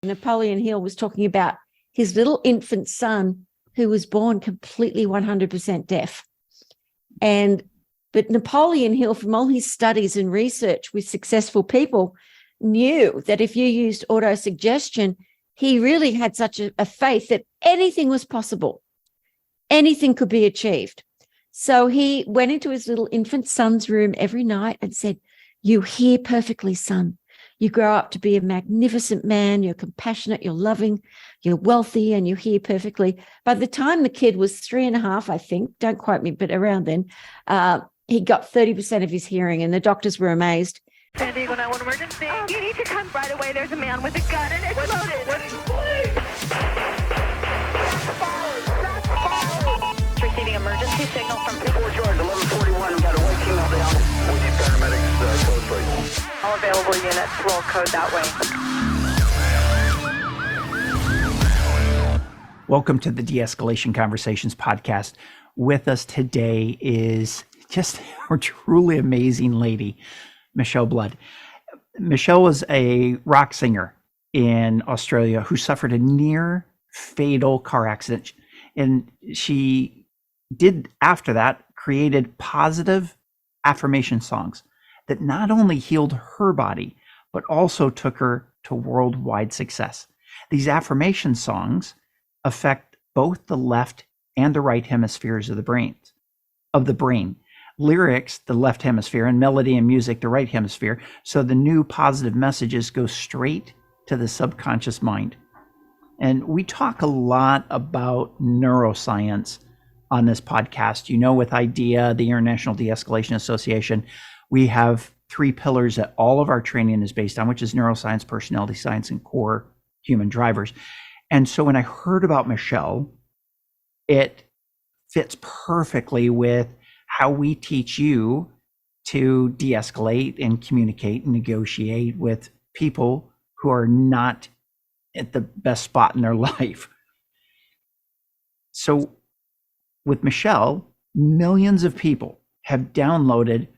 Napoleon Hill was talking about his little infant son who was born completely 100% deaf. But Napoleon Hill, from all his studies and research with successful people, knew that if you used autosuggestion, he really had such a faith that anything was possible. Anything could be achieved. So he went into his little infant son's room every night and said, "You hear perfectly, son. You grow up to be a magnificent man. You're compassionate, you're loving, you're wealthy, and you hear perfectly." By the time the kid was 3.5, I think, don't quote me, but around then, he got 30% of his hearing, and the doctors were amazed. San Diego 911 emergency. You need to come right away. There's a man with a gun and it's loaded. What's receiving emergency signal from 4 George, 1141. We've got a white female down. We need paramedics close, please. all available units. Roll code that way. Welcome to the De-Escalation Conversations podcast. With us today is just a truly amazing lady, Michele Blood. Michele was a rock singer in Australia who suffered a near fatal car accident. And she did, after that, created positive affirmation songs that not only healed her body, but also took her to worldwide success. These affirmation songs affect both the left and the right hemispheres of the brain. Lyrics, the left hemisphere, and melody and music, the right hemisphere. So the new positive messages go straight to the subconscious mind. And we talk a lot about neuroscience on this podcast. You know, with IDEA, the International De-Escalation Association, we have 3 pillars that all of our training is based on, which is neuroscience, personality science, and core human drivers. And so when I heard about Michele, it fits perfectly with how we teach you to de-escalate and communicate and negotiate with people who are not at the best spot in their life. So with Michele, millions of people have downloaded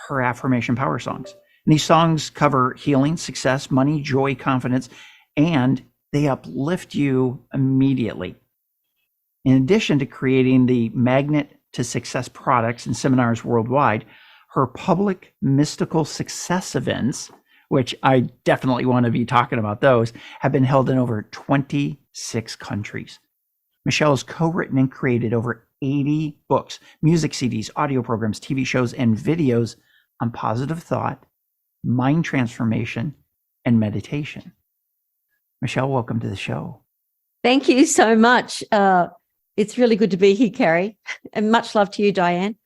her affirmation power songs. And these songs cover healing, success, money, joy, confidence, and they uplift you immediately. In addition to creating the Magnet to Success products and seminars worldwide, her public mystical success events, which I definitely want to be talking about those, have been held in over 26 countries. Michele has co-written and created over 80 books, music CDs, audio programs, TV shows, and videos on positive thought, mind transformation, and meditation. Michele, welcome to the show. Thank you so much. It's really good to be here, Carrie, and much love to you, Diane.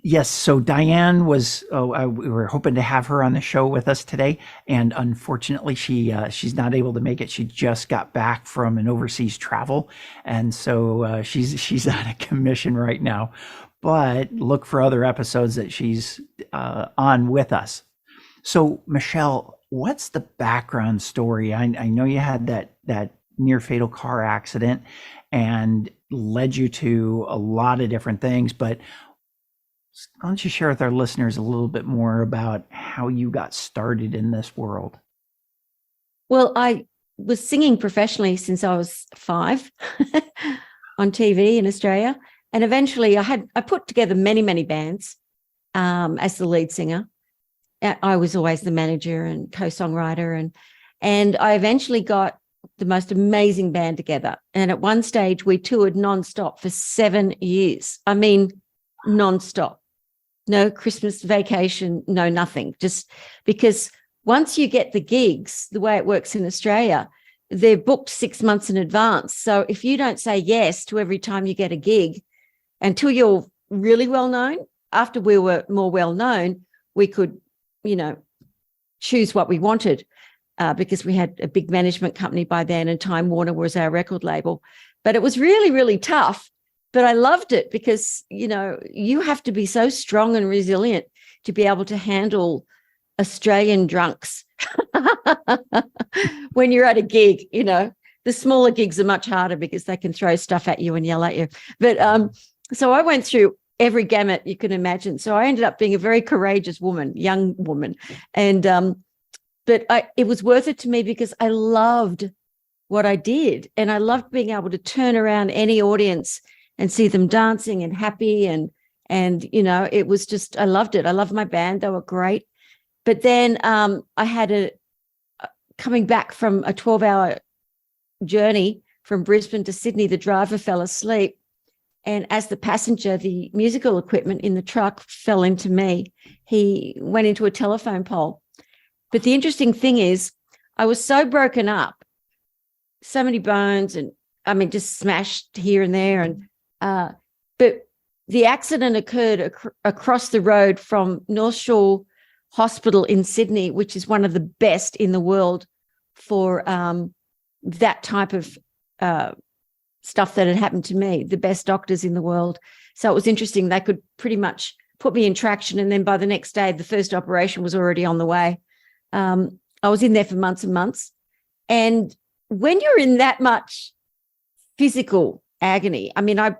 Yes, so Diane was, we were hoping to have her on the show with us today, and unfortunately she's not able to make it. She just got back from an overseas travel, and so she's out of commission right now. But look for other episodes that she's on with us. So Michele, what's the background story? I know you had that near fatal car accident and led you to a lot of different things, but why don't you share with our listeners a little bit more about how you got started in this world? Well, I was singing professionally since I was 5 on TV in Australia. And eventually I put together many bands as the lead singer. I was always the manager and co-songwriter. And I eventually got the most amazing band together. And at one stage we toured nonstop for 7 years. I mean, nonstop. No Christmas vacation, no nothing. Just because once you get the gigs, the way it works in Australia, they're booked 6 months in advance. So if you don't say yes to every time you get a gig, until you're really well known, after we were more well known, we could, choose what we wanted because we had a big management company by then and Time Warner was our record label. But it was really, really tough. But I loved it because, you have to be so strong and resilient to be able to handle Australian drunks when you're at a gig. The smaller gigs are much harder because they can throw stuff at you and yell at you. But so I went through every gamut you can imagine. So I ended up being a very courageous woman, young woman. And it was worth it to me because I loved what I did. And I loved being able to turn around any audience and see them dancing and happy. And, you know, it was just, I loved it. I loved my band. They were great. But then I had coming back from a 12-hour journey from Brisbane to Sydney, the driver fell asleep. And as the passenger, the musical equipment in the truck fell into me. He went into a telephone pole. But the interesting thing is, I was so broken up, so many bones, and I mean, just smashed here and there. And but the accident occurred across the road from North Shore Hospital in Sydney, which is one of the best in the world for that type of stuff that had happened to me, the best doctors in the world. So it was interesting. They could pretty much put me in traction. And then by the next day, the first operation was already on the way. I was in there for months and months. And when you're in that much physical agony, I mean, I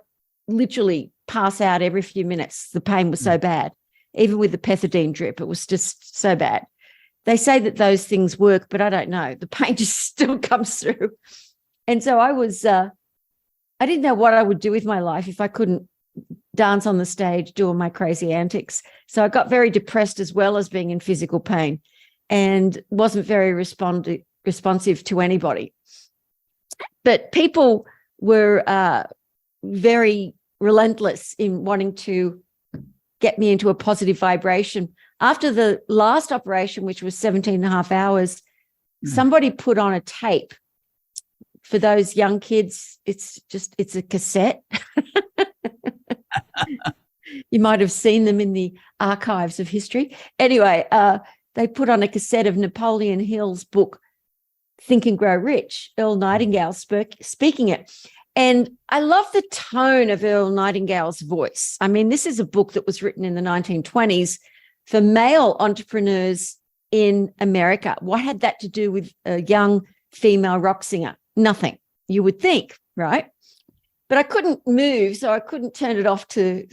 literally pass out every few minutes. The pain was so bad. Even with the pethidine drip, it was just so bad. They say that those things work, but I don't know. The pain just still comes through. And so I didn't know what I would do with my life if I couldn't dance on the stage, doing my crazy antics. So I got very depressed as well as being in physical pain and wasn't very responsive to anybody. But people were very relentless in wanting to get me into a positive vibration. After the last operation, which was 17 and a half hours, somebody put on a tape. For those young kids, it's a cassette. You might have seen them in the archives of history. Anyway, they put on a cassette of Napoleon Hill's book, Think and Grow Rich, Earl Nightingale speaking it. And I love the tone of Earl Nightingale's voice. I mean, this is a book that was written in the 1920s for male entrepreneurs in America. What had that to do with a young female rock singer? Nothing, you would think, right? But I couldn't move, so I couldn't turn it off to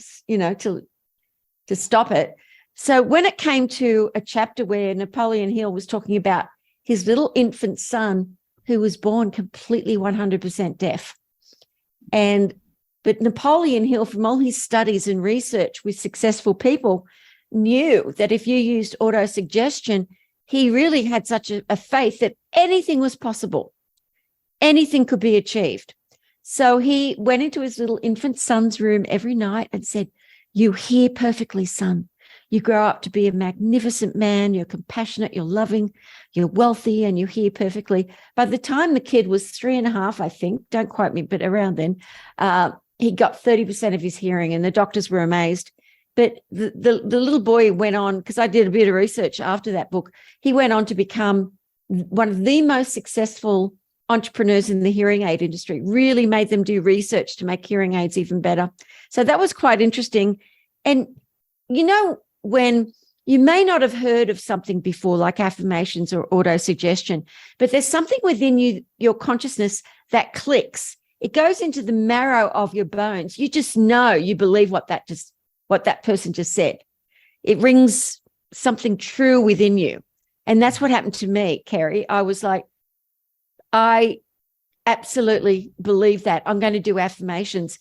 stop it. So when it came to a chapter where Napoleon Hill was talking about his little infant son who was born completely 100% deaf, but Napoleon Hill, from all his studies and research with successful people, knew that if you used autosuggestion, he really had such a faith that anything was possible. Anything could be achieved. So he went into his little infant son's room every night and said, "You hear perfectly, son. You grow up to be a magnificent man. You're compassionate, you're loving, you're wealthy, and you hear perfectly." By the time the kid was 3.5, I think, don't quote me, but around then, he got 30% of his hearing, and the doctors were amazed. But the little boy went on, because I did a bit of research after that book, he went on to become one of the most successful entrepreneurs in the hearing aid industry, really made them do research to make hearing aids even better. So that was quite interesting. And, you know, when you may not have heard of something before, like affirmations or autosuggestion, but there's something within you, your consciousness, that clicks. It goes into the marrow of your bones. You just know, you believe what that person just said. It rings something true within you. And that's what happened to me, Kerry. I was like, I absolutely believe that. I'm going to do affirmations.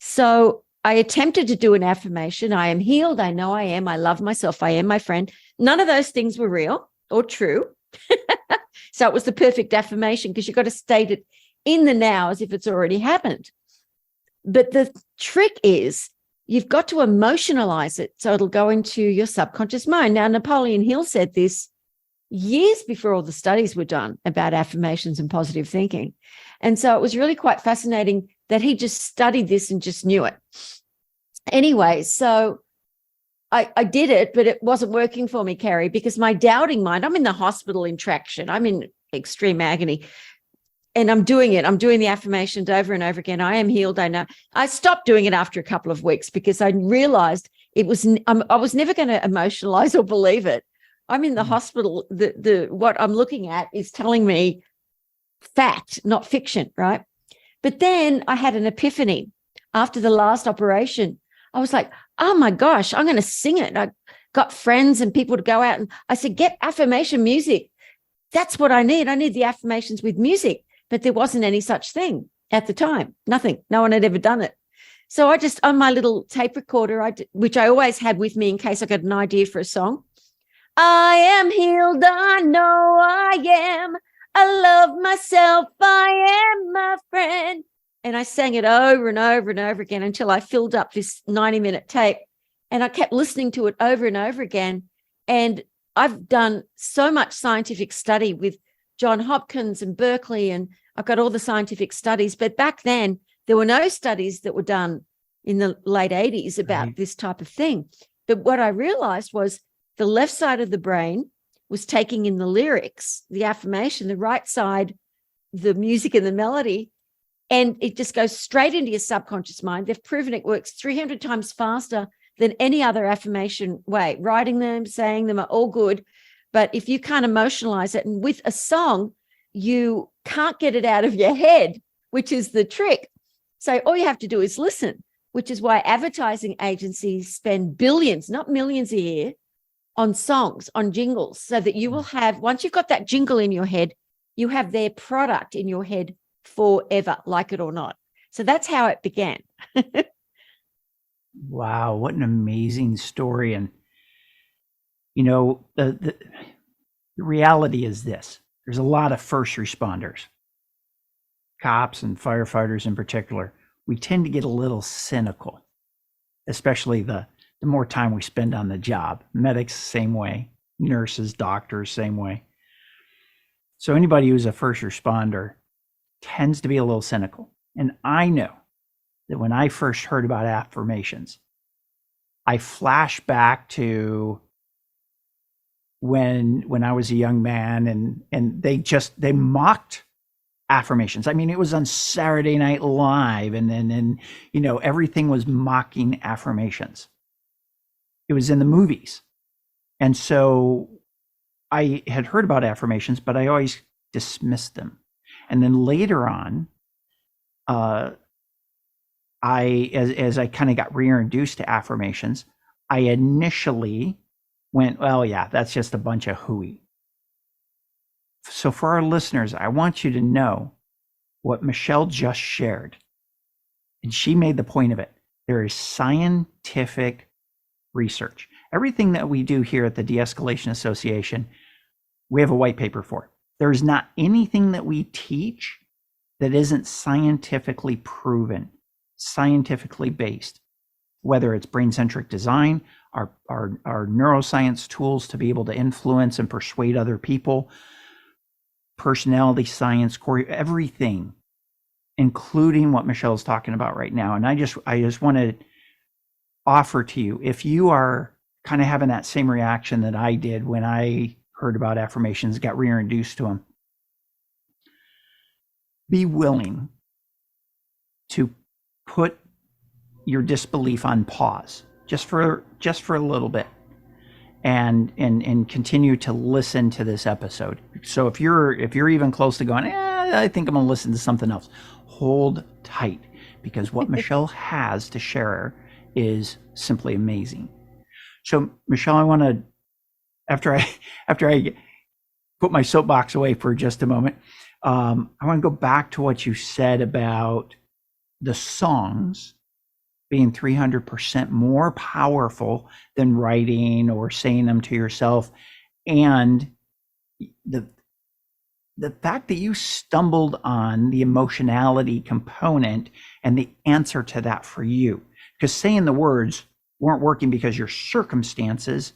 So I attempted to do an affirmation. I am healed. I know I am. I love myself. I am my friend. None of those things were real or true. So it was the perfect affirmation, because you've got to state it in the now as if it's already happened. But the trick is you've got to emotionalize it so it'll go into your subconscious mind. Now, Napoleon Hill said this years before all the studies were done about affirmations and positive thinking. And so it was really quite fascinating that he just studied this and just knew it. Anyway, so I did it, but it wasn't working for me, Kerry, because my doubting mind, I'm in the hospital in traction. I'm in extreme agony. And I'm doing it. I'm doing the affirmations over and over again. I am healed. I know. I stopped doing it after a couple of weeks because I realized I was never going to emotionalize or believe it. I'm in the hospital. What I'm looking at is telling me fact, not fiction, right? But then I had an epiphany after the last operation. I was like, oh my gosh, I'm going to sing it. got friends and people to go out, and I said, get affirmation music. That's what I need. I need the affirmations with music, but there wasn't any such thing at the time. Nothing. No one had ever done it. So I just, on my little tape recorder, which I always had with me in case I got an idea for a song. I am healed. I know I am. I love myself. I am my friend. And I sang it over and over and over again until I filled up this 90-minute tape. And I kept listening to it over and over again. And I've done so much scientific study with John Hopkins and Berkeley, and I've got all the scientific studies. But back then, there were no studies that were done in the late 80s about this type of thing. But what I realized was the left side of the brain was taking in the lyrics, the affirmation, the right side, the music and the melody, and it just goes straight into your subconscious mind. They've proven it works 300 times faster than any other affirmation way. Writing them, saying them are all good. But if you can't emotionalize it, and with a song, you can't get it out of your head, which is the trick. So all you have to do is listen, which is why advertising agencies spend billions, not millions a year, on songs, on jingles, so that you will have, once you've got that jingle in your head, you have their product in your head forever, like it or not. So that's how it began. Wow, what an amazing story. And, you know, the reality is this. There's a lot of first responders, cops and firefighters in particular. We tend to get a little cynical, especially the more time we spend on the job. Medics, same way. Nurses, doctors, same way. So anybody who's a first responder tends to be a little cynical. And I know that when I first heard about affirmations, I flash back to when I was a young man, and they mocked affirmations. I mean, it was on Saturday Night Live, and then you know, everything was mocking affirmations. It was in the movies. And so I had heard about affirmations, but I always dismissed them. And then later on, as I kind of got reintroduced to affirmations, I initially went, well, yeah, that's just a bunch of hooey. So for our listeners, I want you to know what Michele just shared. And she made the point of it. There is scientific research. Everything that we do here at the De-Escalation Association, we have a white paper for. There is not anything that we teach that isn't scientifically proven, scientifically based, whether it's brain-centric design, our neuroscience tools to be able to influence and persuade other people, personality science, everything, including what Michelle's talking about right now. And I just want to offer to you, if you are kind of having that same reaction that I did when I heard about affirmations, got reintroduced to them, be willing to put your disbelief on pause just for a little bit, and continue to listen to this episode. So if you're even close to going, I think I'm going to listen to something else, hold tight, because what Michele has to share is simply amazing. So Michele, I want to, after I put my soapbox away for just a moment, I want to go back to what you said about the songs being 300% more powerful than writing or saying them to yourself. And the fact that you stumbled on the emotionality component and the answer to that for you, because saying the words weren't working because your circumstances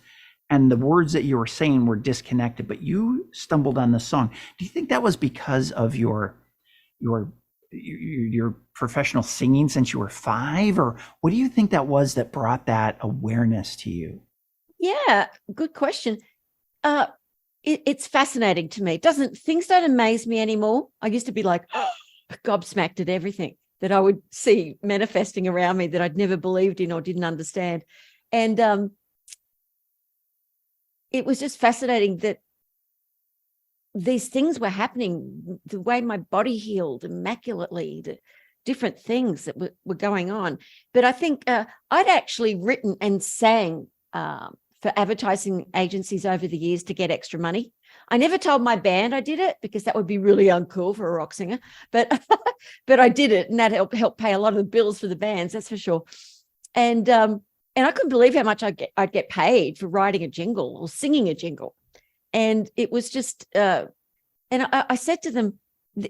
and the words that you were saying were disconnected, but you stumbled on the song. Do you think that was because of your professional singing since you were 5, or what do you think that was that brought that awareness to you? Yeah, good question. It's fascinating to me. Things don't amaze me anymore. I used to be like gobsmacked at everything that I would see manifesting around me that I'd never believed in or didn't understand. And it was just fascinating that these things were happening, the way my body healed immaculately, the different things that were going on. But I think I'd actually written and sang for advertising agencies over the years to get extra money. I never told my band I did it because that would be really uncool for a rock singer, but but I did it, and that helped pay a lot of the bills for the bands, that's for sure. And I couldn't believe how much I'd get paid for writing a jingle or singing a jingle. And it was just, and I said to them,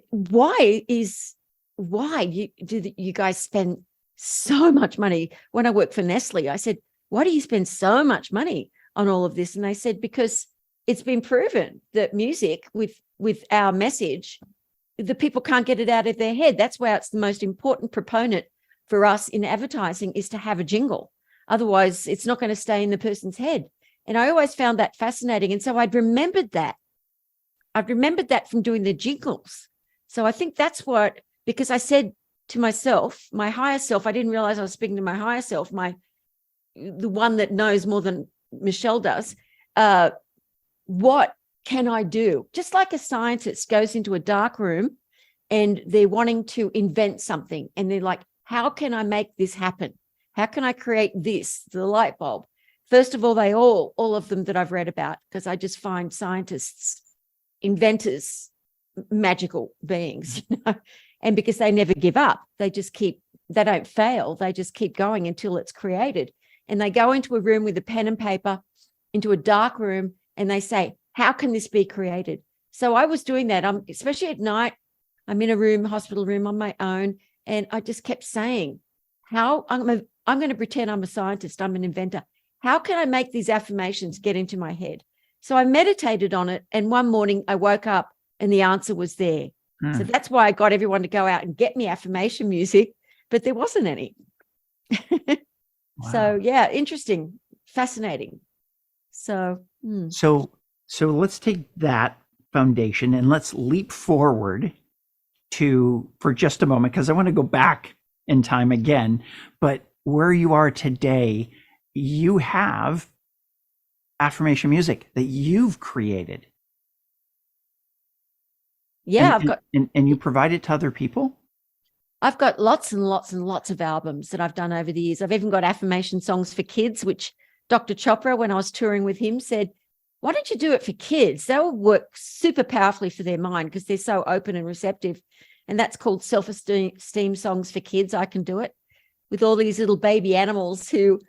why do you guys spend so much money? When I worked for Nestle, I said, why do you spend so much money on all of this? And they said, because it's been proven that music with our message, the people can't get it out of their head. That's why it's the most important proponent for us in advertising, is to have a jingle. Otherwise, it's not going to stay in the person's head. And I always found that fascinating. And so I'd remembered that. I've remembered that from doing the jingles. So I think that's what, because I said to myself, my higher self, I didn't realize I was speaking to my higher self, the one that knows more than Michele does. What can I do? Just like a scientist goes into a dark room and they're wanting to invent something, and they're like, how can I make this happen? How can I create this, the light bulb? First of all, all of them that I've read about, because I just find scientists, inventors, magical beings, and because they never give up, they don't fail. They just keep going until it's created. And they go into a room with a pen and paper, into a dark room, and they say, how can this be created? So I was doing that, especially at night. I'm in a room, hospital room on my own, and I just kept saying, how I'm going to pretend I'm a scientist, I'm an inventor. How can I make these affirmations get into my head? So I meditated on it, and one morning I woke up and the answer was there. So that's why I got everyone to go out and get me affirmation music, but there wasn't any. Wow. So yeah, interesting, fascinating. So let's take that foundation and let's leap forward for just a moment, because I want to go back in time again. But where you are today, you have affirmation music that you've created. Yeah, and you provide it to other people? I've got lots and lots and lots of albums that I've done over the years. I've even got affirmation songs for kids, which Dr. Chopra, when I was touring with him, said, why don't you do it for kids? They'll work super powerfully for their mind because they're so open and receptive. And that's called self-esteem songs for kids. I can do it with all these little baby animals who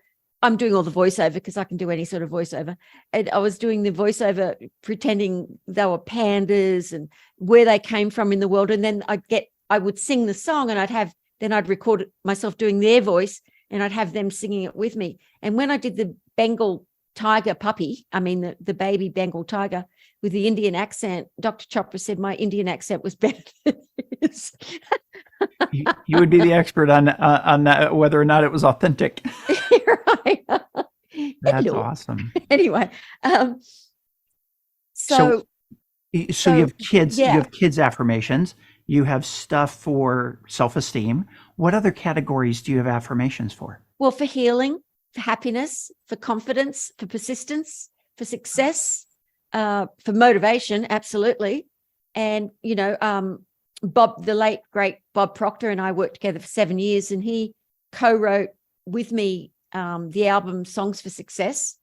I'm doing all the voiceover because I can do any sort of voiceover. And I was doing the voiceover pretending they were pandas and where they came from in the world. And then I would sing the song, and I'd record myself doing their voice, and I'd have them singing it with me. And when I did the Bengal tiger puppy, the baby Bengal tiger with the Indian accent, Dr. Chopra said my Indian accent was better than his. You would be the expert on that, whether or not it was authentic. Right. That's awesome. Anyway, so you have kids. Yeah. You have kids affirmations. You have stuff for self-esteem. What other categories do you have affirmations for? Well, for healing, for happiness, for confidence, for persistence, for success, for motivation, absolutely. And Bob, the late great Bob Proctor, and I worked together for 7 years, and he co-wrote with me the album Songs for Success.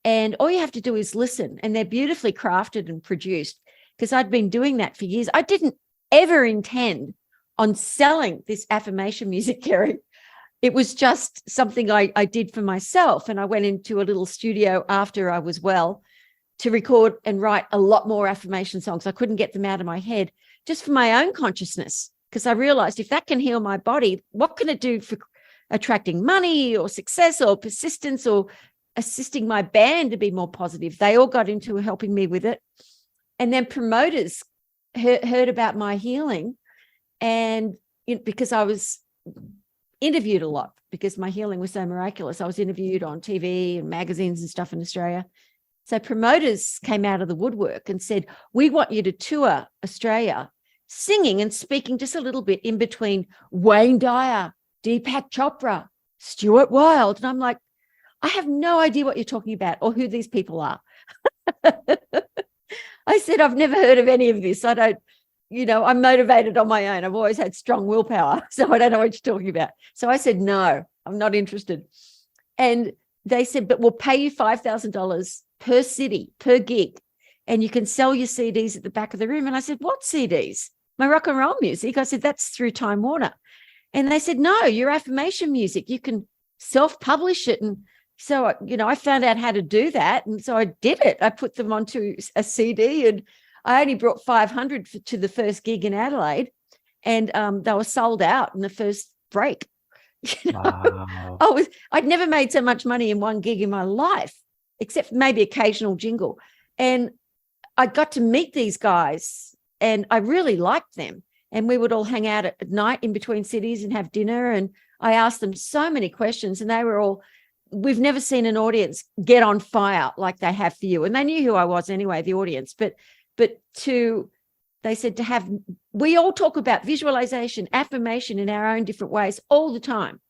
And all you have to do is listen, and they're beautifully crafted and produced, because I'd been doing that for years. I didn't ever intend on selling this affirmation music, Kerry. It was just something I did for myself. And I went into a little studio after I was well to record and write a lot more affirmation songs. I couldn't get them out of my head just for my own consciousness, because I realized if that can heal my body, what can it do for attracting money or success or persistence or assisting my band to be more positive? They all got into helping me with it. And then promoters heard about my healing, and because I was interviewed a lot because my healing was so miraculous, I was interviewed on TV and magazines and stuff in Australia. So promoters came out of the woodwork and said, we want you to tour Australia singing and speaking just a little bit in between Wayne Dyer, Deepak Chopra, Stuart Wilde. And I'm like, I have no idea what you're talking about or who these people are. I said, I've never heard of any of this. I don't, I'm motivated on my own. I've always had strong willpower, so I don't know what you're talking about. So I said, no, I'm not interested. And they said, but we'll pay you $5,000 per city, per gig, and you can sell your CDs at the back of the room. And I said, what CDs? My rock and roll music. I said, that's through Time Warner. And they said, no, your affirmation music, you can self-publish it. And so, I found out how to do that. And so I did it. I put them onto a CD, and I only brought 500 to the first gig in Adelaide. And they were sold out in the first break. Wow. I'd never made so much money in one gig in my life, except maybe occasional jingle. And I got to meet these guys, and I really liked them. And we would all hang out at night in between cities and have dinner. And I asked them so many questions, and they were all, we've never seen an audience get on fire like they have for you. And they knew who I was anyway, the audience. But they said to have, we all talk about visualization, affirmation in our own different ways all the time.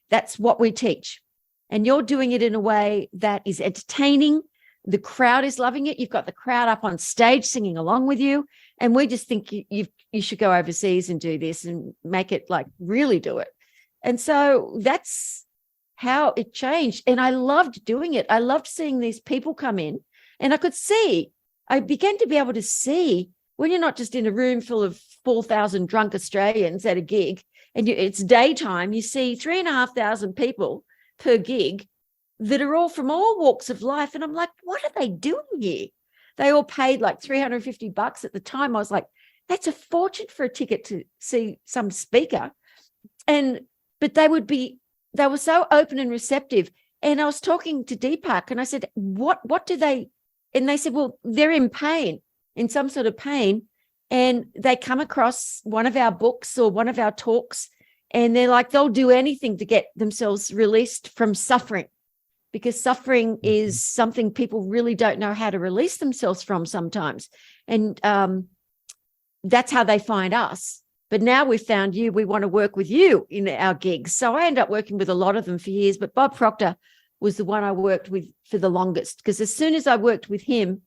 That's what we teach. And you're doing it in a way that is entertaining. The crowd is loving it. You've got the crowd up on stage singing along with you. And we just think you should go overseas and do this and make it like really do it. And so that's how it changed. And I loved doing it. I loved seeing these people come in, and I began to be able to see when you're not just in a room full of 4,000 drunk Australians at a gig, and it's daytime, you see 3,500 people per gig that are all from all walks of life. And I'm like, what are they doing here? They all paid like $350 at the time. I was like, that's a fortune for a ticket to see some speaker. But they were so open and receptive. And I was talking to Deepak, and I said, what do they, and they said, well, they're in pain, in some sort of pain. And they come across one of our books or one of our talks, and they're like, they'll do anything to get themselves released from suffering, because suffering is something people really don't know how to release themselves from sometimes. And that's how they find us. But now we've found you, we want to work with you in our gigs. So I ended up working with a lot of them for years, but Bob Proctor was the one I worked with for the longest, because as soon as I worked with him,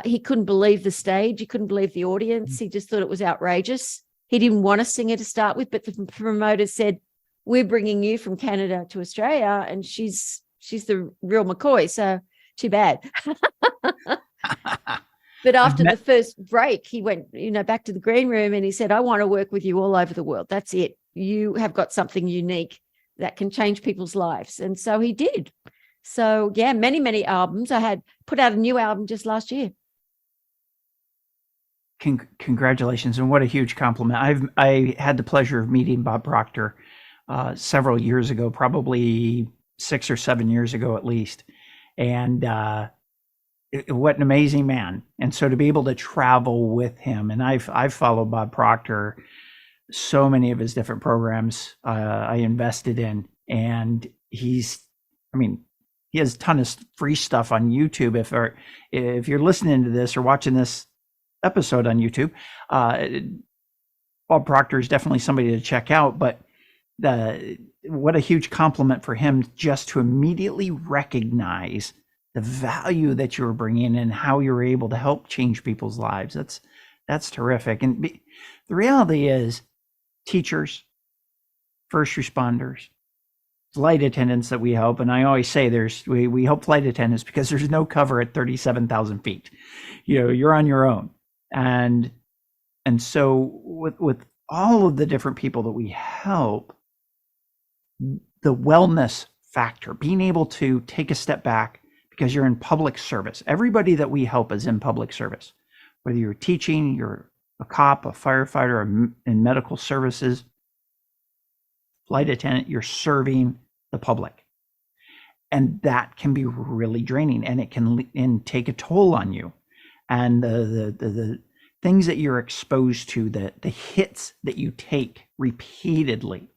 he couldn't believe the stage. He couldn't believe the audience. He just thought it was outrageous. He didn't want a singer to start with, but the promoters said, we're bringing you from Canada to Australia, and she's the real McCoy, so too bad. But after the first break, he went, back to the green room, and he said, I want to work with you all over the world. That's it. You have got something unique that can change people's lives. And so he did. So yeah, many, many albums. I had put out a new album just last year. Congratulations. And what a huge compliment. I had the pleasure of meeting Bob Proctor several years ago, probably 6 or 7 years ago at least. And what an amazing man. And so to be able to travel with him, and I've followed Bob Proctor, so many of his different programs I invested in, and he has a ton of free stuff on YouTube. If you're listening to this or watching this episode on YouTube, Bob Proctor is definitely somebody to check out. But what a huge compliment for him just to immediately recognize the value that you're bringing and how you're able to help change people's lives. That's terrific. And the reality is, teachers, first responders, flight attendants that we help, and I always say we help flight attendants because there's no cover at 37,000 feet. You're on your own. And so with all of the different people that we help, the wellness factor, being able to take a step back because you're in public service. Everybody that we help is in public service, whether you're teaching, you're a cop, a firefighter, in medical services, flight attendant, you're serving the public. And that can be really draining, and it can take a toll on you. And the things that you're exposed to, the hits that you take repeatedly,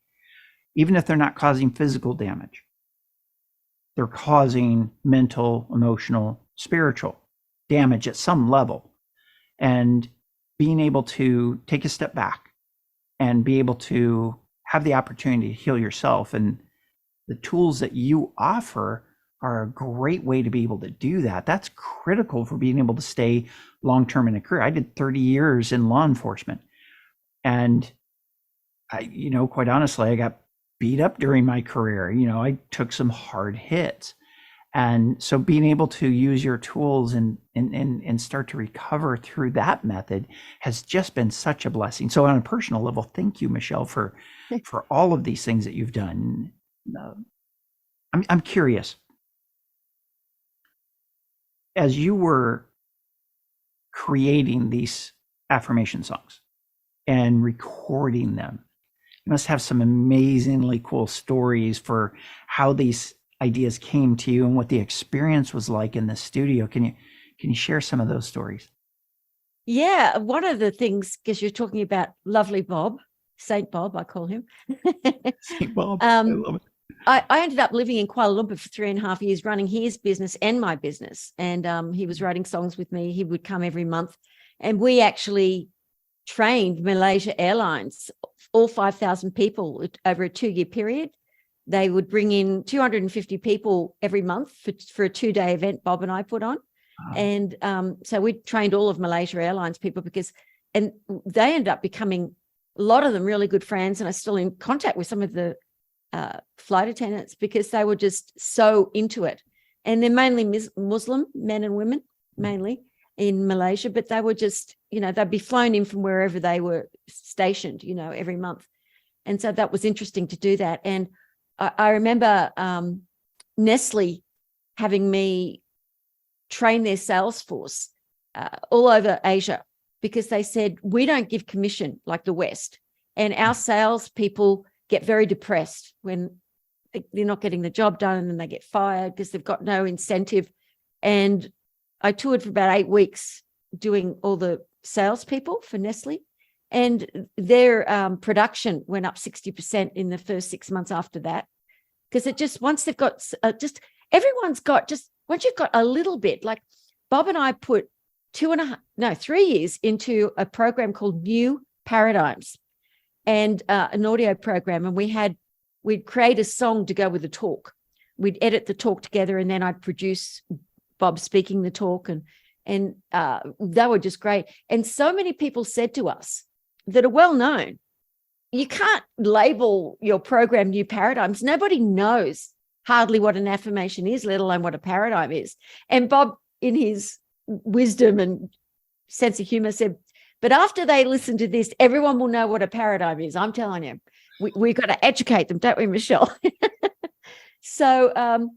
even if they're not causing physical damage, they're causing mental, emotional, spiritual damage at some level. And being able to take a step back and be able to have the opportunity to heal yourself, and the tools that you offer are a great way to be able to do that. That's critical for being able to stay long-term in a career. I did 30 years in law enforcement, and quite honestly, I got beat up during my career. I took some hard hits. And so being able to use your tools and start to recover through that method has just been such a blessing. So on a personal level, thank you, Michele, for all of these things that you've done. I'm curious, as you were creating these affirmation songs and recording them, you must have some amazingly cool stories for how these ideas came to you and what the experience was like in the studio. Can you share some of those stories? Yeah, one of the things, because you're talking about lovely Bob, Saint Bob, I call him. Saint Bob, I love it. I ended up living in Kuala Lumpur for 3.5 years, running his business and my business. And he was writing songs with me. He would come every month. And we actually trained Malaysia Airlines, all 5,000 people over a 2-year period. They would bring in 250 people every month for a 2-day event Bob and I put on. Wow. And so we trained all of Malaysia Airlines people and they ended up becoming, a lot of them, really good friends. And I'm still in contact with some of the flight attendants because they were just so into it. And they're mainly Muslim men and women, mainly in Malaysia, but they were just, they'd be flown in from wherever they were stationed, every month. And so that was interesting to do that. And I remember Nestle having me train their sales force all over Asia because they said, we don't give commission like the West. And our salespeople get very depressed when they're not getting the job done and then they get fired because they've got no incentive. And I toured for about 8 weeks doing all the salespeople for Nestle. And their production went up 60% in the first 6 months after that. Because it just, once they've got, once you've got a little bit, like Bob and I put 3 years into a program called New Paradigms and an audio program. And we'd create a song to go with the talk. We'd edit the talk together and then I'd produce Bob speaking the talk. And they were just great. And so many people said to us that are well known, you can't label your program New Paradigms. Nobody knows hardly what an affirmation is, let alone what a paradigm is. And Bob, in his wisdom and sense of humor, said, but after they listen to this, everyone will know what a paradigm is. I'm telling you, we've got to educate them, don't we, Michele? So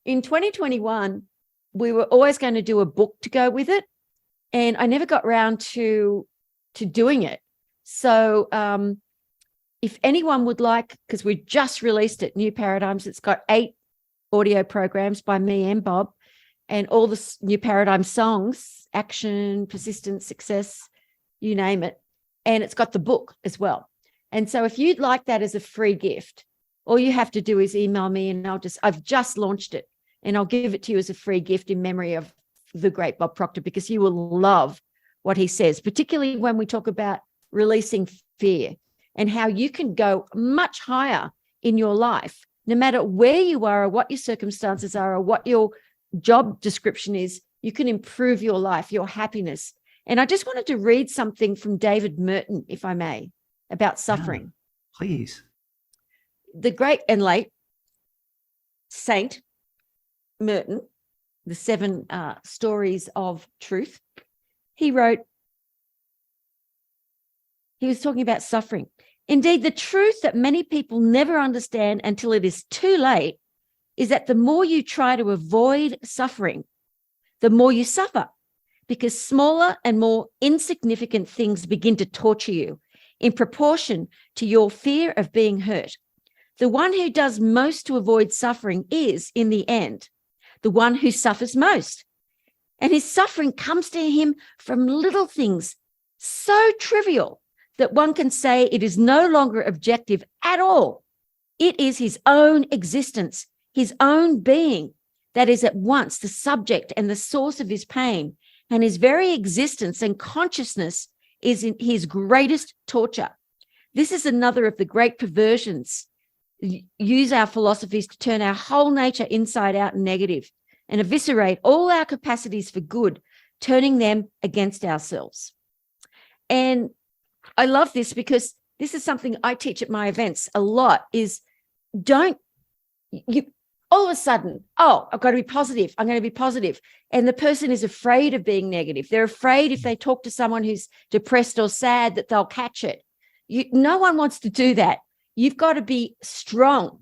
in 2021, we were always going to do a book to go with it. And I never got around to doing it. So if anyone would like, because we just released it, New Paradigms, it's got 8 audio programs by me and Bob, and all the New Paradigm songs, action, persistence, success, you name it. And it's got the book as well. And so if you'd like that as a free gift, all you have to do is email me and I've just launched it and I'll give it to you as a free gift in memory of the great Bob Proctor, because you will love what he says, particularly when we talk about releasing fear and how you can go much higher in your life, no matter where you are or what your circumstances are or what your job description is. You can improve your life, your happiness. And I just wanted to read something from David Merton, if I may, about suffering. Yeah, please. The great and late Saint Merton, the 7 stories of truth, he wrote, he was talking about suffering. Indeed, the truth that many people never understand until it is too late is that the more you try to avoid suffering, the more you suffer, because smaller and more insignificant things begin to torture you in proportion to your fear of being hurt. The one who does most to avoid suffering is, in the end, the one who suffers most. And his suffering comes to him from little things so trivial that one can say it is no longer objective at all. It is his own existence, his own being, that is at once the subject and the source of his pain, and his very existence and consciousness is in his greatest torture. This is another of the great perversions. Use our philosophies to turn our whole nature inside out and negative and eviscerate all our capacities for good, turning them against ourselves. And I love this because this is something I teach at my events a lot, is don't you all of a sudden, oh, I've got to be positive. I'm going to be positive. And the person is afraid of being negative. They're afraid if they talk to someone who's depressed or sad that they'll catch it. No one wants to do that. You've got to be strong.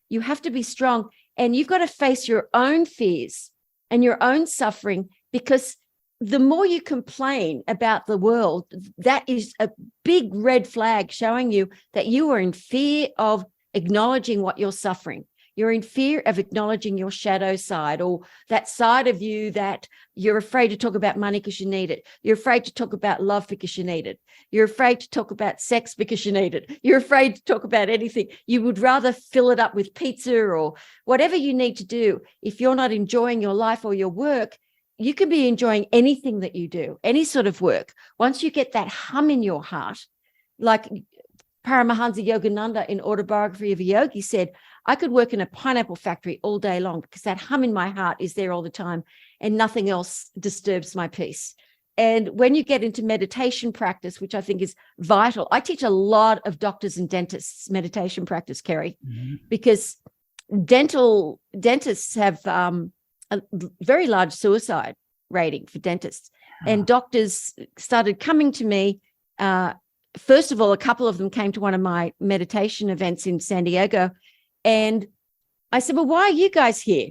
You have to be strong, and you've got to face your own fears and your own suffering, because the more you complain about the world, that is a big red flag showing you that you are in fear of acknowledging what you're suffering. You're in fear of acknowledging your shadow side, or that side of you that you're afraid to talk about money because you need it. You're afraid to talk about love because you need it. You're afraid to talk about sex because you need it. You're afraid to talk about anything. You would rather fill it up with pizza or whatever you need to do. If you're not enjoying your life or your work, you can be enjoying anything that you do, any sort of work. Once you get that hum in your heart, like Paramahansa Yogananda in Autobiography of a Yogi said, I could work in a pineapple factory all day long because that hum in my heart is there all the time and nothing else disturbs my peace. And when you get into meditation practice, which I think is vital, I teach a lot of doctors and dentists meditation practice, Kerry, because dentists have a very large suicide rating for dentists. And doctors started coming to me. First of all, a couple of them came to one of my meditation events in San Diego. And I said, well, why are you guys here?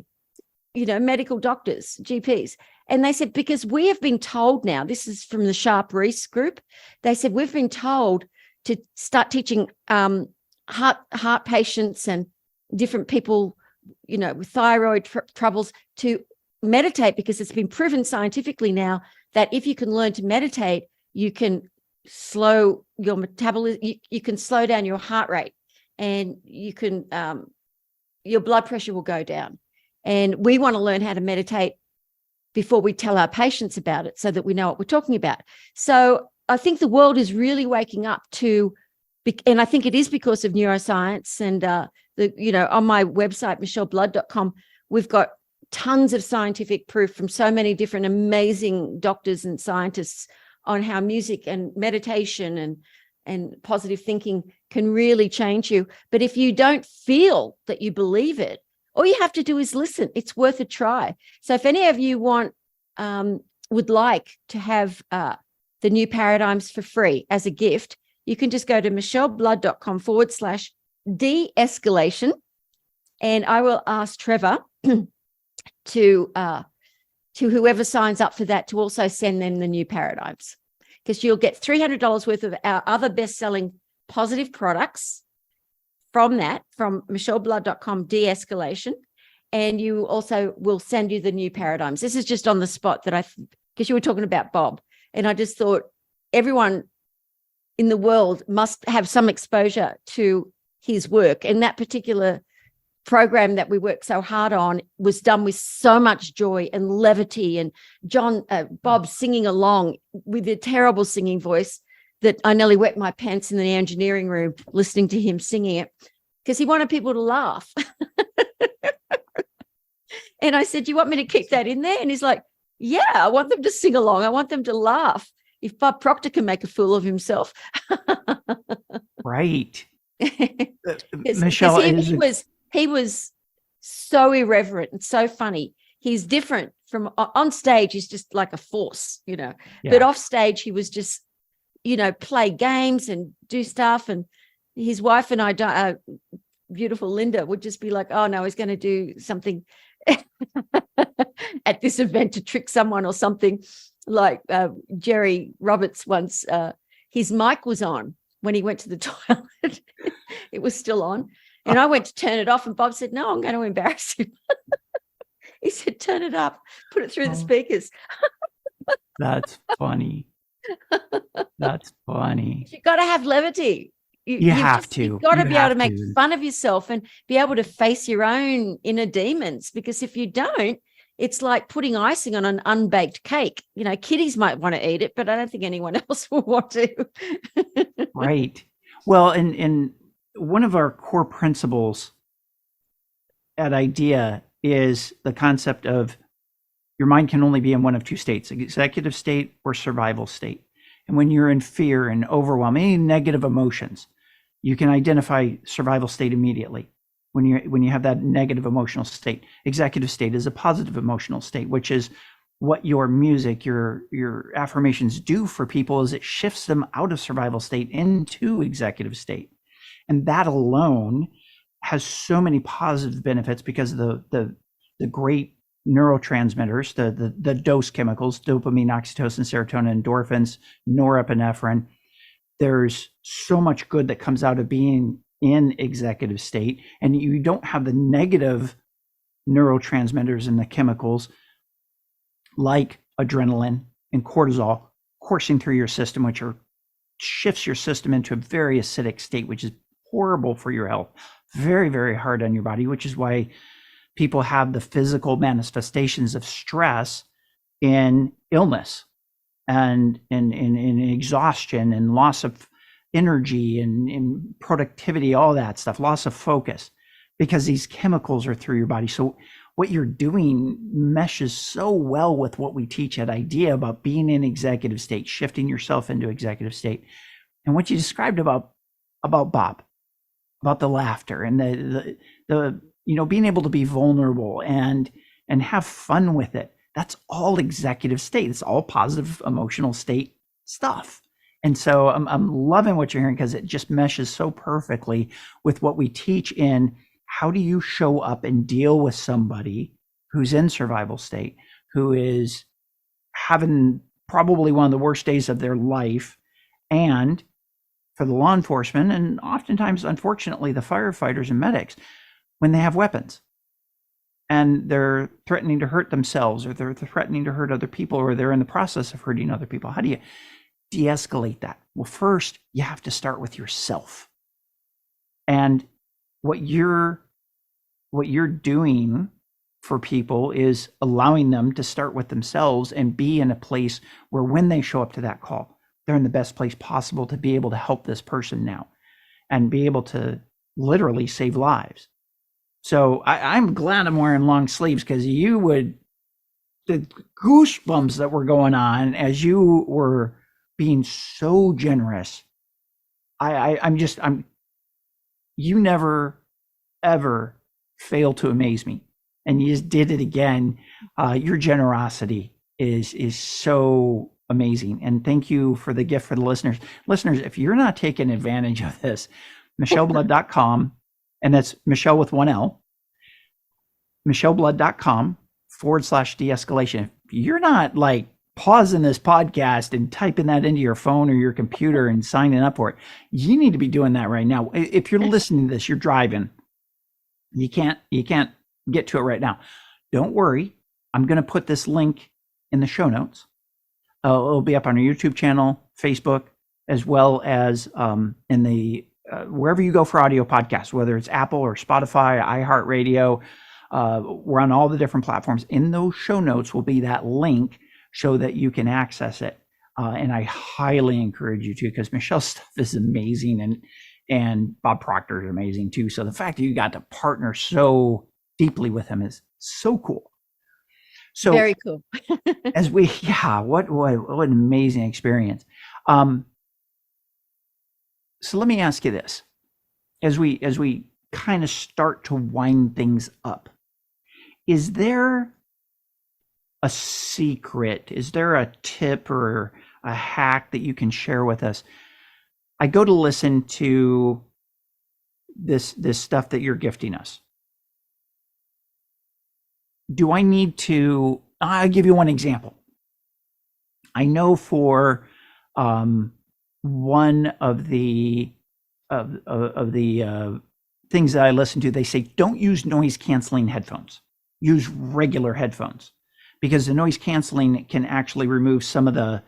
You know, medical doctors, GPs. And they said, because we have been told now, this is from the Sharp Reese group. They said, we've been told to start teaching heart patients and different people, you know, with thyroid troubles to meditate, because it's been proven scientifically now that if you can learn to meditate, you can slow your metabolism, you can slow down your heart rate, and you can your blood pressure will go down. And we want to learn how to meditate before we tell our patients about it, so that we know what we're talking about. So I think the world is really waking up to, and I think it is because of neuroscience and on my website, micheleblood.com, we've got tons of scientific proof from so many different amazing doctors and scientists on how music and meditation and positive thinking can really change you. But if you don't feel that you believe it, all you have to do is listen. It's worth a try. So if any of you would like to have the new paradigms for free as a gift, you can just go to micheleblood.com/de-escalation. And I will ask Trevor to whoever signs up for that to also send them the new paradigms, because you'll get $300 worth of our other best-selling positive products from micheleblood.com De-Escalation. And you also will send you the new paradigms. This is just on the spot because you were talking about Bob. And I just thought everyone in the world must have some exposure to his work. And that particular program that we worked so hard on was done with so much joy and levity, and Bob singing along with a terrible singing voice that I nearly wet my pants in the engineering room listening to him singing it, because he wanted people to laugh. And I said, do you want me to keep that in there? And he's like, yeah, I want them to sing along. I want them to laugh. If Bob Proctor can make a fool of himself. Right. Michele, he was so irreverent and so funny. He's different from on stage. He's just like a force, Yeah. But off stage, he was just, play games and do stuff. And his wife and I, beautiful Linda, would just be like, oh no, he's going to do something at this event to trick someone or something. Like Jerry Roberts once, his mic was on when he went to the toilet. It was still on. And I went to turn it off, and Bob said, no, I'm going to embarrass him. He said, turn it up, put it through the speakers. That's funny. That's funny. You've got to have levity. You have to. You've got to be able to make fun of yourself and be able to face your own inner demons, because if you don't, it's like putting icing on an unbaked cake. Kiddies might want to eat it, but I don't think anyone else will want to. Right. Well, and one of our core principles at IDEA is the concept of your mind can only be in one of two states, executive state or survival state. And when you're in fear and overwhelm, any negative emotions, you can identify survival state immediately. when you have that negative emotional state. Executive state is a positive emotional state, which is what your music, your affirmations do for people, is it shifts them out of survival state into executive state. And that alone has so many positive benefits because of the great neurotransmitters, the dose chemicals, dopamine, oxytocin, serotonin, endorphins, norepinephrine. There's so much good that comes out of being in executive state, and you don't have the negative neurotransmitters and the chemicals like adrenaline and cortisol coursing through your system, which shifts your system into a very acidic state, which is horrible for your health, very, very hard on your body, which is why people have the physical manifestations of stress in illness and in exhaustion and loss of energy and productivity, all that stuff, loss of focus, because these chemicals are through your body. So what you're doing meshes so well with what we teach at IDEA about being in executive state, shifting yourself into executive state. And what you described about Bob, about the laughter and the being able to be vulnerable and have fun with it. That's all executive state. It's all positive emotional state stuff. And so I'm loving what you're hearing, because it just meshes so perfectly with what we teach in how do you show up and deal with somebody who's in survival state, who is having probably one of the worst days of their life, and for the law enforcement, and oftentimes, unfortunately, the firefighters and medics, when they have weapons and they're threatening to hurt themselves, or they're threatening to hurt other people, or they're in the process of hurting other people. How do you de-escalate that? Well, first, you have to start with yourself. And what you're doing for people is allowing them to start with themselves and be in a place where when they show up to that call, they're in the best place possible to be able to help this person now and be able to literally save lives. So I'm glad I'm wearing long sleeves, because the goosebumps that were going on as you were being so generous. You never, ever fail to amaze me. And you just did it again. Your generosity is so amazing. And thank you for the gift for the listeners. Listeners, if you're not taking advantage of this, micheleblood.com, and that's Michele with one L, micheleblood.com/de-escalation. If you're not like pausing this podcast and typing that into your phone or your computer and signing up for it, you need to be doing that right now. If you're listening to this, you're driving, you can't get to it right now. Don't worry. I'm going to put this link in the show notes. It'll be up on our YouTube channel, Facebook, as well as in the wherever you go for audio podcasts, whether it's Apple or Spotify, iHeartRadio. We're on all the different platforms. In those show notes will be that link so that you can access it. And I highly encourage you to, because Michele's stuff is amazing, and Bob Proctor is amazing too. So the fact that you got to partner so deeply with him is so cool. So very cool. what an amazing experience. So let me ask you this, as we kind of start to wind things up, is there a secret? Is there a tip or a hack that you can share with us? I go to listen to this stuff that you're gifting us. Do I need to? I'll give you one example. I know for one of the things that I listen to, they say don't use noise canceling headphones. Use regular headphones, because the noise canceling can actually remove some of the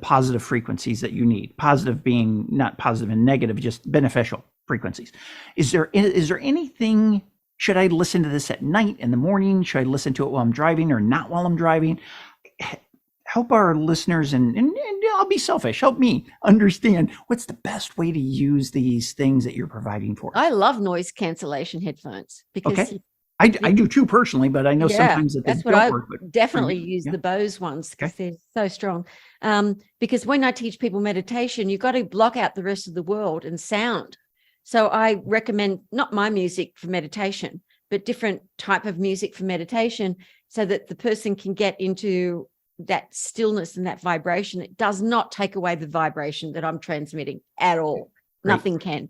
positive frequencies that you need. Positive being not positive and negative, just beneficial frequencies. Is there anything? Should I listen to this at night, in the morning? Should I listen to it while I'm driving or not while I'm driving? Help our listeners, and I'll be selfish. Help me understand what's the best way to use these things that you're providing for us. I love noise cancellation headphones, because okay. I do too personally, but I know sometimes that that's they what don't I work. definitely use the Bose ones, because they're so strong. Because when I teach people meditation, you've got to block out the rest of the world and sound. So I recommend not my music for meditation, but different type of music for meditation so that the person can get into that stillness and that vibration. It does not take away the vibration that I'm transmitting at all. Great. Nothing can.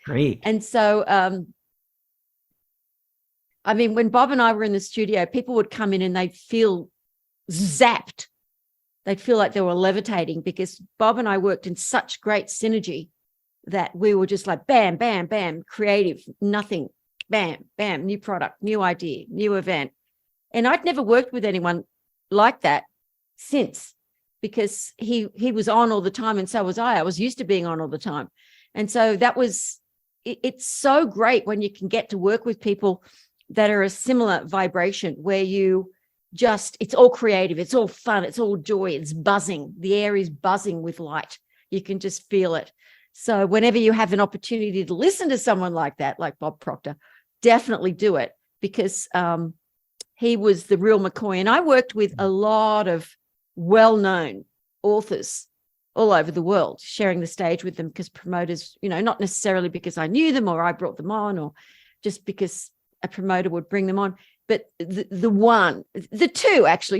Great. And so, I mean, when Bob and I were in the studio, people would come in and they'd feel zapped. They'd feel like they were levitating because Bob and I worked in such great synergy that we were just like, bam, bam, bam, creative, nothing, bam, bam, new product, new idea, new event. And I'd never worked with anyone like that since, because he was on all the time and so was I. I was used to being on all the time. And so that was, it's so great when you can get to work with people that are a similar vibration where you just, it's all creative, it's all fun, it's all joy, it's buzzing. The air is buzzing with light. You can just feel it. So whenever you have an opportunity to listen to someone like that, like Bob Proctor, definitely do it, because he was the real McCoy. And I worked with a lot of well-known authors all over the world, sharing the stage with them because promoters, you know, not necessarily because I knew them or I brought them on or just because a promoter would bring them on, but the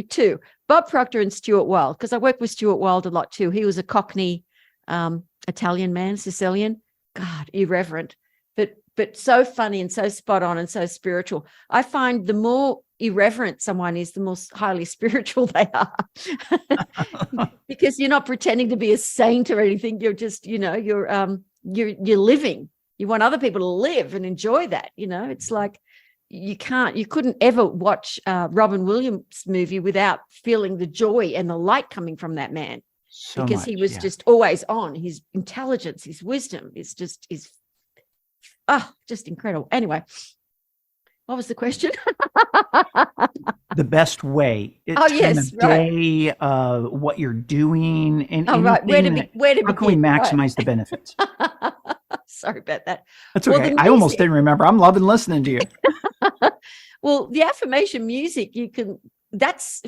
two, Bob Proctor and Stuart Wilde, because I worked with Stuart Wilde a lot too. He was a Cockney Italian man, Sicilian, God, irreverent, but so funny and so spot on and so spiritual. I find the more irreverent someone is, the more highly spiritual they are, because you're not pretending to be a saint or anything. You're just, you know, you're living. You want other people to live and enjoy that. You know, it's like you couldn't ever watch Robin Williams movie without feeling the joy and the light coming from that man, because he was just always on. His intelligence, his wisdom is just incredible. Anyway, what was the question? The best way. Day, what you're doing, and right. Where to how can we maximize the benefits? Sorry about that. That's okay. I almost didn't remember. I'm loving listening to you. Well, the affirmation music, that's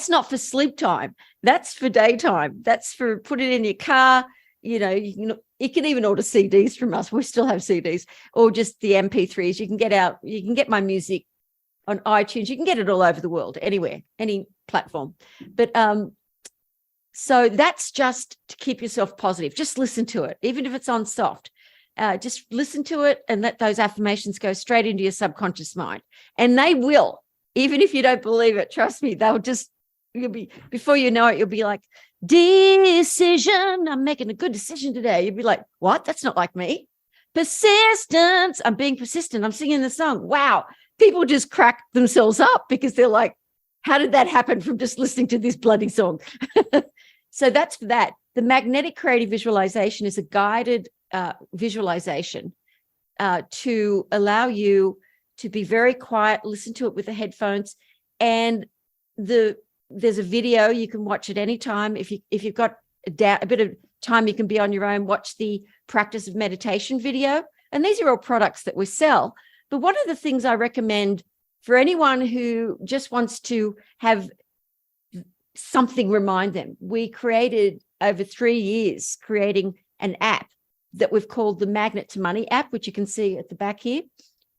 not for sleep time. That's for daytime. That's for put it in your car. You know, you can even order CDs from us. We still have CDs, or just the MP3s. You can get my music on iTunes. You can get it all over the world, anywhere, any platform. But so that's just to keep yourself positive. Just listen to it, even if it's on soft. Just listen to it and let those affirmations go straight into your subconscious mind. And they will, even if you don't believe it, trust me, before you know it, you'll be like, decision, I'm making a good decision today. You'll be like, what? That's not like me. Persistence, I'm being persistent. I'm singing the song. Wow. People just crack themselves up because they're like, how did that happen from just listening to this bloody song? So that's for that. The magnetic creative visualization is a guided visualization to allow you to be very quiet, listen to it with the headphones. And there's a video you can watch at any time. If you've got a bit of time, you can be on your own, watch the practice of meditation video. And these are all products that we sell. But one of the things I recommend for anyone who just wants to have something remind them, we created over 3 years creating an app that we've called the Magnet to Money app, which you can see at the back here.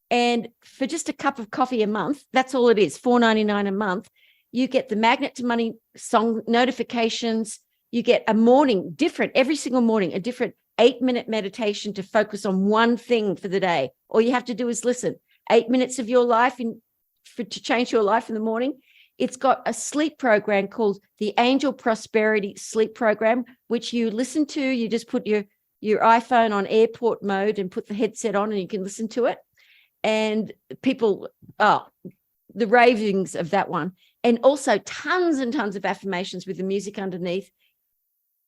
And for just a cup of coffee a month, that's all it is, $4.99 a month. You get the Magnet to Money song notifications. You get a morning, every single morning, a different 8-minute meditation to focus on one thing for the day. All you have to do is listen. 8 minutes of your life to change your life in the morning. It's got a sleep program called the Angel Prosperity Sleep Program, which you listen to. You just put your iPhone on airport mode and put the headset on and you can listen to it. And people, the ravings of that one. And also tons and tons of affirmations with the music underneath.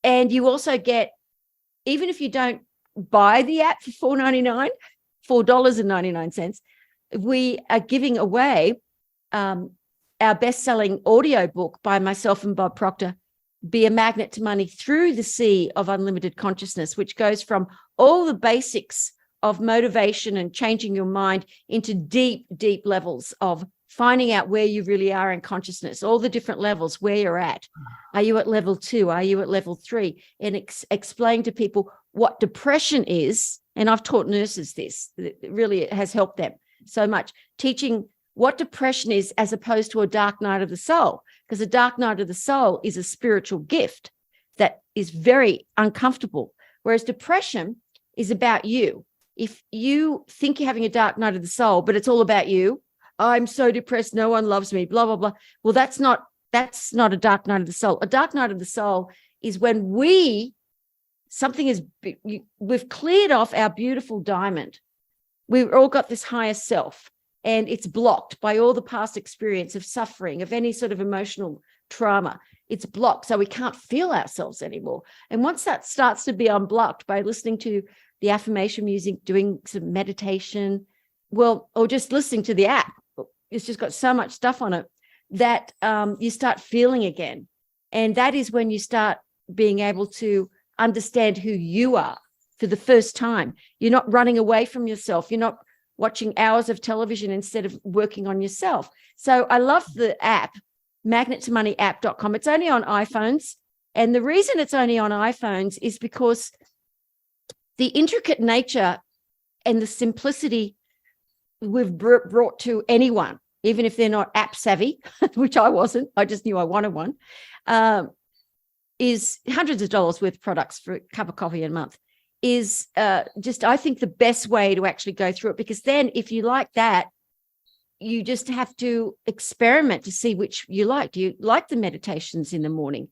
And you also get, even if you don't buy the app for $4.99, we are giving away our best-selling audio book by myself and Bob Proctor, Be a Magnet to Money Through the Sea of Unlimited Consciousness, which goes from all the basics of motivation and changing your mind into deep, deep levels of finding out where you really are in consciousness, all the different levels, where you're at. Are you at level 2? Are you at level 3? And explain to people what depression is, and I've taught nurses this, it really has helped them so much, teaching what depression is as opposed to a dark night of the soul, because a dark night of the soul is a spiritual gift that is very uncomfortable, whereas depression is about you. If you think you're having a dark night of the soul, but it's all about you, I'm so depressed, no one loves me, blah, blah, blah. Well, that's not a dark night of the soul. A dark night of the soul is when we've cleared off our beautiful diamond. We've all got this higher self, and it's blocked by all the past experience of suffering, of any sort of emotional trauma. It's blocked, so we can't feel ourselves anymore. And once that starts to be unblocked by listening to the affirmation music, doing some meditation, or just listening to the app, it's just got so much stuff on it that you start feeling again. And that is when you start being able to understand who you are for the first time. You're not running away from yourself. You're not watching hours of television instead of working on yourself. So I love the app, magnettomoneyapp.com. It's only on iPhones. And the reason it's only on iPhones is because the intricate nature and the simplicity we've brought to anyone, even if they're not app savvy, which I wasn't, I just knew I wanted one, is hundreds of dollars worth of products for a cup of coffee a month, is just, I think, the best way to actually go through it. Because then if you like that, you just have to experiment to see which you like. Do you like the meditations in the morning?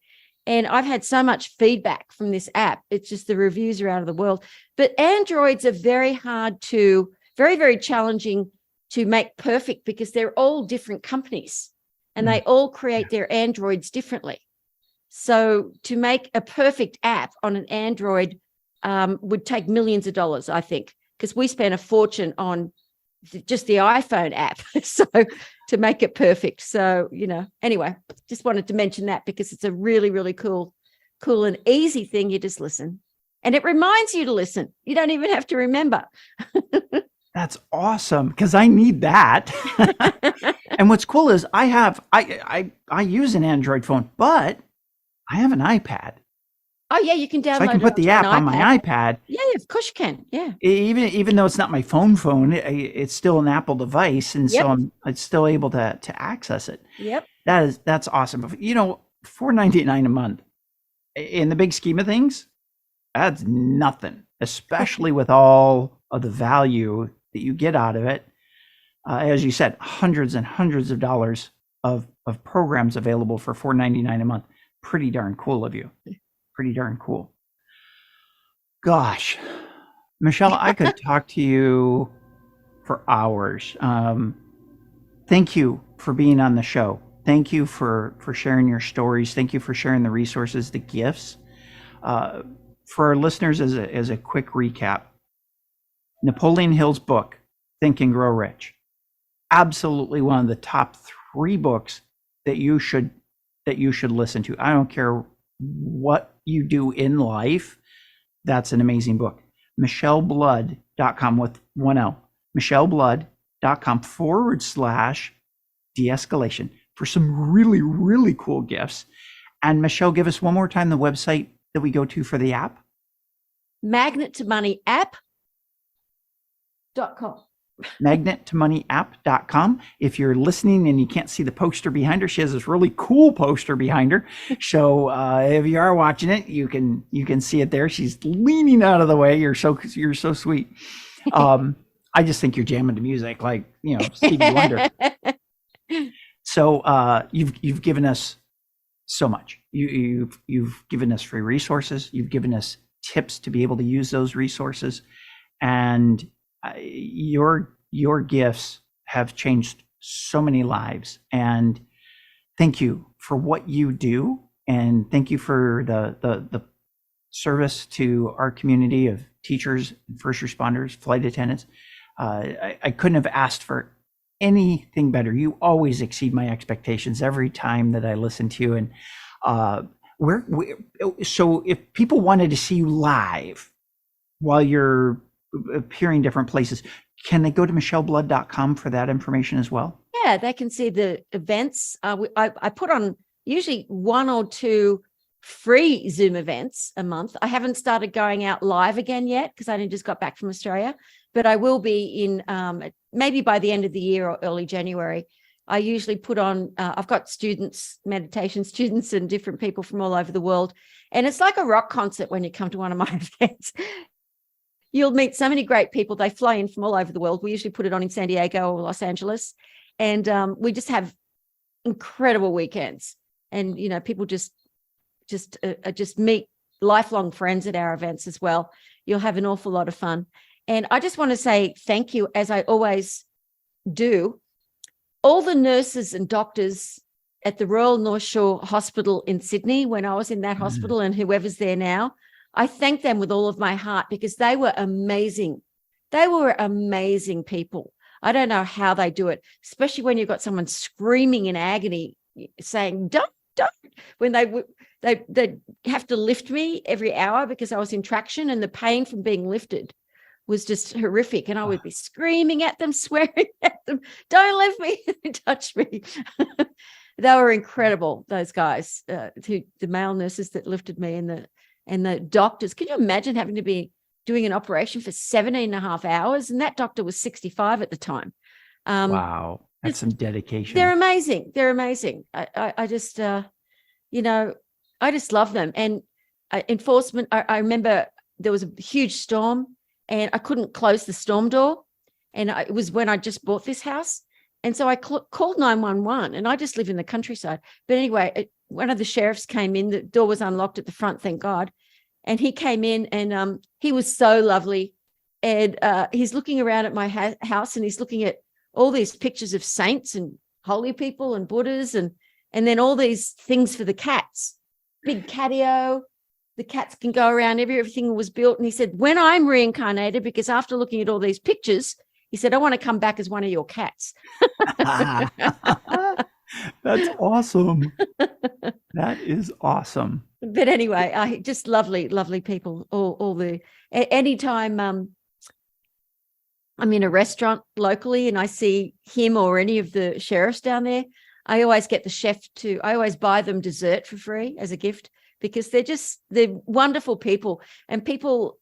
And I've had so much feedback from this app. It's just the reviews are out of the world. But Androids are very very challenging to make perfect, because they're all different companies and they all create their Androids differently. So to make a perfect app on an Android would take millions of dollars, I think, because we spent a fortune on just the iPhone app so to make it perfect. So, anyway, just wanted to mention that because it's a really, really cool and easy thing. You just listen and it reminds you to listen. You don't even have to remember. That's awesome, because I need that. And what's cool is I use an Android phone, but I have an iPad. Oh yeah, you can download. So I can put the app on my iPad. Yeah, of course you can. Yeah. Even though it's not my phone, it's still an Apple device, and so I'm still able to access it. Yep. That's awesome. $4.99 a month in the big scheme of things, that's nothing, especially with all of the value that you get out of it. As you said, hundreds and hundreds of dollars of programs available for $4.99 a month. Pretty darn cool of you. Pretty darn cool. Gosh, Michele, I could talk to you for hours. Thank you for being on the show. Thank you for sharing your stories. Thank you for sharing the resources, the gifts. For our listeners, as a quick recap, Napoleon Hill's book, Think and Grow Rich, absolutely one of the top 3 books that you should listen to. I don't care what you do in life. That's an amazing book. MicheleBlood.com with 1 L. MicheleBlood.com/De-Escalation for some really, really cool gifts. And Michele, give us one more time the website that we go to for the app. MagnetToMoneyApp.com. MagnetToMoneyApp.com. If you're listening and you can't see the poster behind her, she has this really cool poster behind her. So if you are watching it, you can see it there. She's leaning out of the way. You're so sweet. I just think you're jamming to music, like Stevie Wonder. So you've given us so much. You've given us free resources. You've given us tips to be able to use those resources, and your gifts have changed so many lives. And thank you for what you do, and thank you for the service to our community of teachers, first responders, flight attendants. I couldn't have asked for anything better. You always exceed my expectations every time that I listen to you. And so if people wanted to see you live while you're appearing different places, can they go to MicheleBlood.com for that information as well? Yeah, they can see the events. I put on usually 1 or 2 free Zoom events a month. I haven't started going out live again yet because I only just got back from Australia, but I will be in maybe by the end of the year or early January. I usually put on, I've got students, meditation students and different people from all over the world. And it's like a rock concert when you come to one of my events. You'll meet so many great people. They fly in from all over the world. We usually put it on in San Diego or Los Angeles. And we just have incredible weekends. And, you know, people just meet lifelong friends at our events as well. You'll have an awful lot of fun. And I just want to say thank you, as I always do. All the nurses and doctors at the Royal North Shore Hospital in Sydney, when I was in that hospital, and whoever's there now, I thank them with all of my heart because they were amazing. They were amazing people. I don't know how they do it, especially when you've got someone screaming in agony, saying, don't, when they have to lift me every hour because I was in traction, and the pain from being lifted was just horrific. And I would be screaming at them, swearing at them, don't lift me, touch me. They were incredible, those guys, the male nurses that lifted me, and the doctors. Can you imagine having to be doing an operation for 17 and a half hours? And that doctor was 65 at the time. Wow. That's some dedication. They're amazing. They're amazing. I just, you know, I just love them. And enforcement, I remember there was a huge storm and I couldn't close the storm door. And it was when I just bought this house. And so I called 911, and I just live in the countryside. But anyway, one of the sheriffs came in. The door was unlocked at the front, thank God. And he came in, and he was so lovely. And he's looking around at my house, and he's looking at all these pictures of saints and holy people and Buddhas, and then all these things for the cats, big catio. The cats can go around, everything was built. And he said, when I'm reincarnated, because after looking at all these pictures, he said, I want to come back as one of your cats. That's awesome. That is awesome. But anyway, I just lovely, lovely people. Anytime I'm in a restaurant locally and I see him or any of the sheriffs down there, I always get the chef I always buy them dessert for free as a gift, because they're wonderful people, and people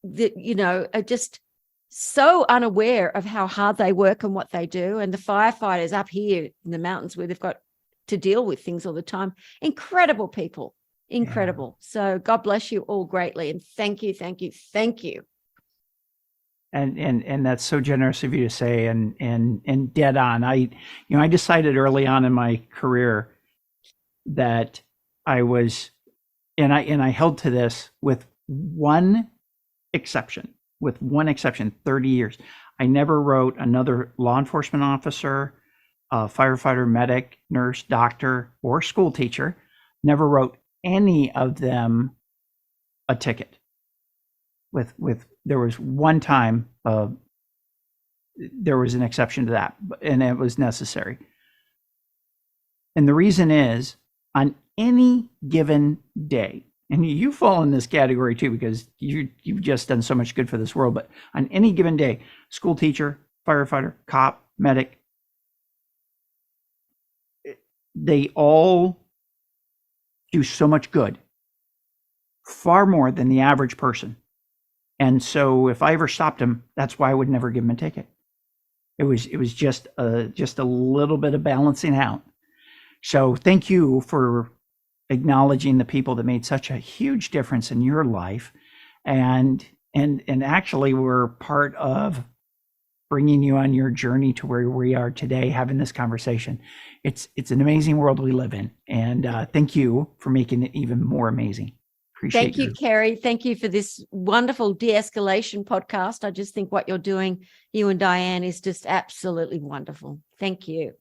that, you know, are just so unaware of how hard they work and what they do. And the firefighters up here in the mountains where they've got to deal with things all the time, incredible people, incredible. Yeah. So God bless you all greatly. And thank you. And that's so generous of you to say, and dead on. I decided early on in my career that I was, and I held to this with one exception, 30 years. I never wrote another law enforcement officer, firefighter, medic, nurse, doctor, or school teacher, never wrote any of them a ticket. There was one time, there was an exception to that, and it was necessary. And the reason is, on any given day, and you fall in this category too, because you've just done so much good for this world, but on any given day, school teacher, firefighter, cop, medic, they all do so much good, far more than the average person. And so if I ever stopped them, that's why I would never give them a ticket. It was just a little bit of balancing out. So thank you for acknowledging the people that made such a huge difference in your life, and actually were part of bringing you on your journey to where we are today, having this conversation. It's an amazing world we live in, and thank you for making it even more amazing. Appreciate Thank you, Kerry. Thank you for this wonderful De-Escalation podcast. I just think what you're doing, you and Diane, is just absolutely wonderful. Thank you.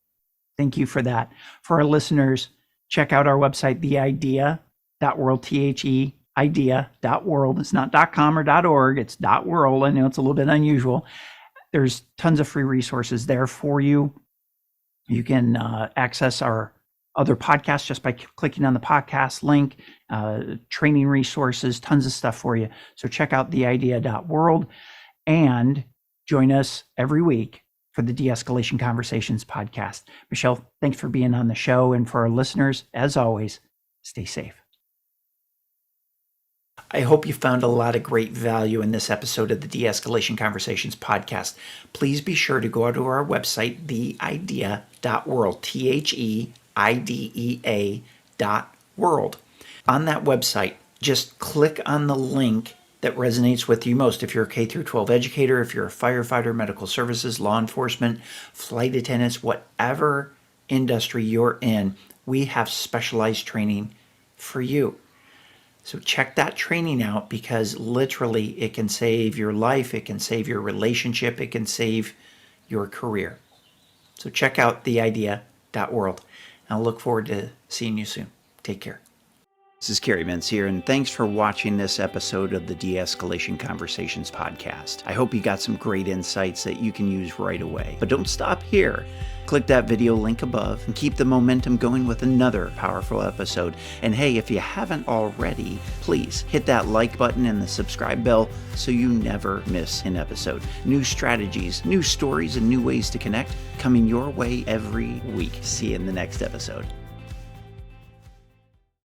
Thank you for that. For our listeners, check out our website, theidea.world, THE, idea.world. It's not .com or .org, it's .world. I know it's a little bit unusual. There's tons of free resources there for you. You can access our other podcasts just by clicking on the podcast link, training resources, tons of stuff for you. So check out theidea.world and join us every week for the De-Escalation Conversations podcast. Michele, thanks for being on the show. And for our listeners, as always, stay safe. I hope you found a lot of great value in this episode of the De-Escalation Conversations podcast. Please be sure to go to our website, theidea.world, THEIDEA.world. On that website, just click on the link that resonates with you most. If you're a K-12 educator, if you're a firefighter, medical services, law enforcement, flight attendants, whatever industry you're in, we have specialized training for you. So check that training out, because literally it can save your life, it can save your relationship, it can save your career. So check out theidea.world. I'll look forward to seeing you soon. Take care. This is Kerry Mintz here, and thanks for watching this episode of the De-Escalation Conversations podcast. I hope you got some great insights that you can use right away. But don't stop here. Click that video link above and keep the momentum going with another powerful episode. And hey, if you haven't already, please hit that like button and the subscribe bell so you never miss an episode. New strategies, new stories, and new ways to connect coming your way every week. See you in the next episode.